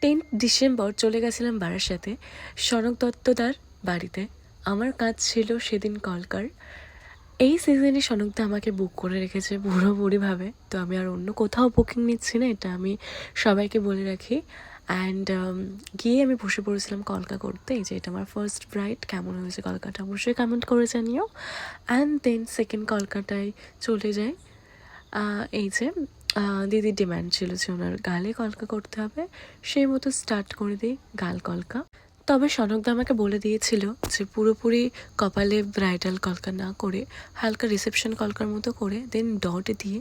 10th December চলে গেছিলাম বারাসাতে সনক দত্তদার বাড়িতে। আমার কাজ ছিল সেদিন কলকার। এই সিজনে সনকদা আমাকে বুক করে রেখেছে পুরোপুরিভাবে, তো আমি আর অন্য কোথাও বুকিং নিচ্ছি না, এটা আমি সবাইকে বলে রাখি। অ্যান্ড গিয়ে আমি বসে পড়েছিলাম কলকা করতে। এই যে এটা আমার ফার্স্ট ব্রাইড, কেমন হয়েছে কলকাটা অবশ্যই কমেন্ট করে জানিও। অ্যান্ড দেন সেকেন্ড কলকাতায় চলে যাই। এই যে দিদির ডিম্যান্ড ছিল যে ওনার গালে কলকা করতে হবে, সেই মতো স্টার্ট করে দিই গাল কলকা। তবে সনকদা আমাকে বলে দিয়েছিল যে পুরোপুরি কপালে ব্রাইডাল কলকা না করে হালকা রিসেপশন কলকার মতো করে দেন ডট দিয়ে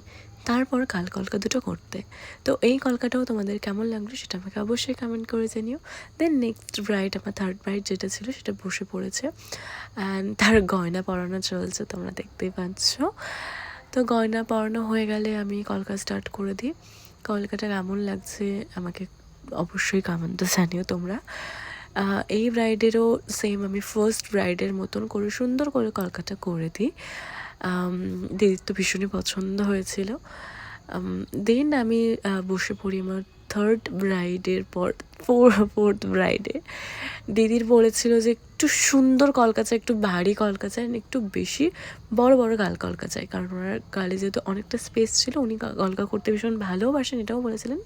তারপর গাল কলকা দুটো করতে। তো এই কলকাটাও তোমাদের কেমন লাগলো সেটা আমাকে অবশ্যই কমেন্ট করে জানিও। দেন নেক্সট ব্রাইড, আমার থার্ড ব্রাইড যেটা ছিল সেটা বসে পড়েছে অ্যান্ড তার গয়না পরানো চলছে, তোমরা দেখতেই পাচ্ছ। তো গয়না পরানো হয়ে গেলে আমি কলকা স্টার্ট করে দিই। কলকাটা কেমন লাগছে আমাকে অবশ্যই কমেন্টে জানিও তোমরা। এই ব্রাইডেরও সেম আমি ফার্স্ট ব্রাইডের মতন করে সুন্দর করে কলকাটা করে দিই। দিদির তো ভীষণই পছন্দ হয়েছিল। দেন আমি বসে পড়ি আমার থার্ড ব্রাইডের পর ফোর্থ ব্রাইডে। দিদির বলেছিল যে একটু সুন্দর কলকা চাই, একটু ভারী কলকা চাই, একটু বেশি বড় বড় গাল কলকা চাই, কারণ ওনার গালে যেহেতু অনেকটা স্পেস ছিল, উনি কলকা করতে ভীষণ ভালোবাসেন এটাও বলেছিলেন।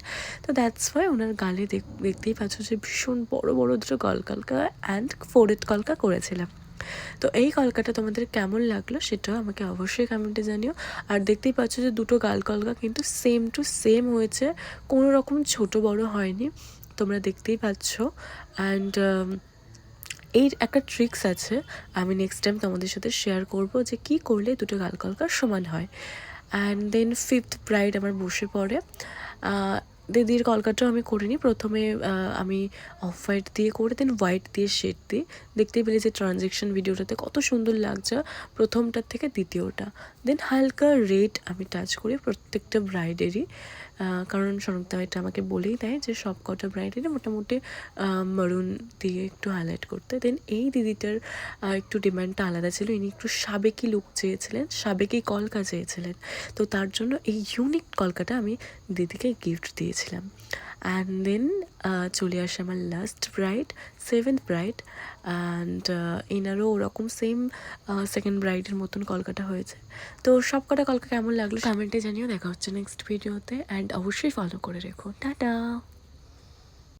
তো দ্যাটস ওয়াই ওনার গালে দেখতেই পাচ্ছ যে ভীষণ বড় বড় দুটো গাল কলকা অ্যান্ড ফোরেথ কলকা করেছিলাম। তো এই কলকাটা তোমাদের কেমন লাগলো সেটাও আমাকে অবশ্যই কমেন্টে জানিও। আর দেখতেই পাচ্ছ যে দুটো গাল কলকা কিন্তু সেম টু সেম হয়েছে, কোনো রকম ছোটো বড় হয়নি, তোমরা দেখতেই পাচ্ছ। অ্যান্ড এই একটা ট্রিক্স আছে, আমি নেক্সট টাইম তোমাদের সাথে শেয়ার করব যে কী করলে দুটো গাল কলকার সমান হয়। অ্যান্ড দেন ফিফথ ব্রাইড আমার বসে পড়ে। দিদির কলকাটাও আমি করিনি, প্রথমে আমি অফ হোয়াইট দিয়ে করে দেন হোয়াইট দিয়ে শেড দিই। দেখতেই পেলে যে ট্রানজ্যাকশন ভিডিওটাতে কত সুন্দর লাগছে প্রথমটার থেকে দ্বিতীয়টা। দেন হালকা রেড আমি টাচ করি প্রত্যেকটা ব্রাইডেরই, কারণ সনকদা এটা আমাকে বলেই দেয় যে সব কটা ব্রাইডেরই মোটামুটি মারুন দিয়ে একটু হাইলাইট করতে। দেন এই দিদিটার একটু ডিমান্ডটা আলাদা ছিল, ইনি একটু সাবেকি লুক চেয়েছিলেন, সাবেকি কলকা চেয়েছিলেন, তো তার জন্য এই ইউনিক কলকাটা আমি দিদিকে গিফট দিয়েছিলাম। অ্যান্ড দেন চলে আসে আমার last bride, seventh bride. And এনারও ওরকম সেম সেকেন্ড ব্রাইডের মতন কলকাটা হয়েছে। তো সব কটা কলকা কেমন লাগলো কমেন্টে জানিও। দেখা হচ্ছে নেক্সট ভিডিওতে, অ্যান্ড অবশ্যই ফলো করে রেখো। টাটা।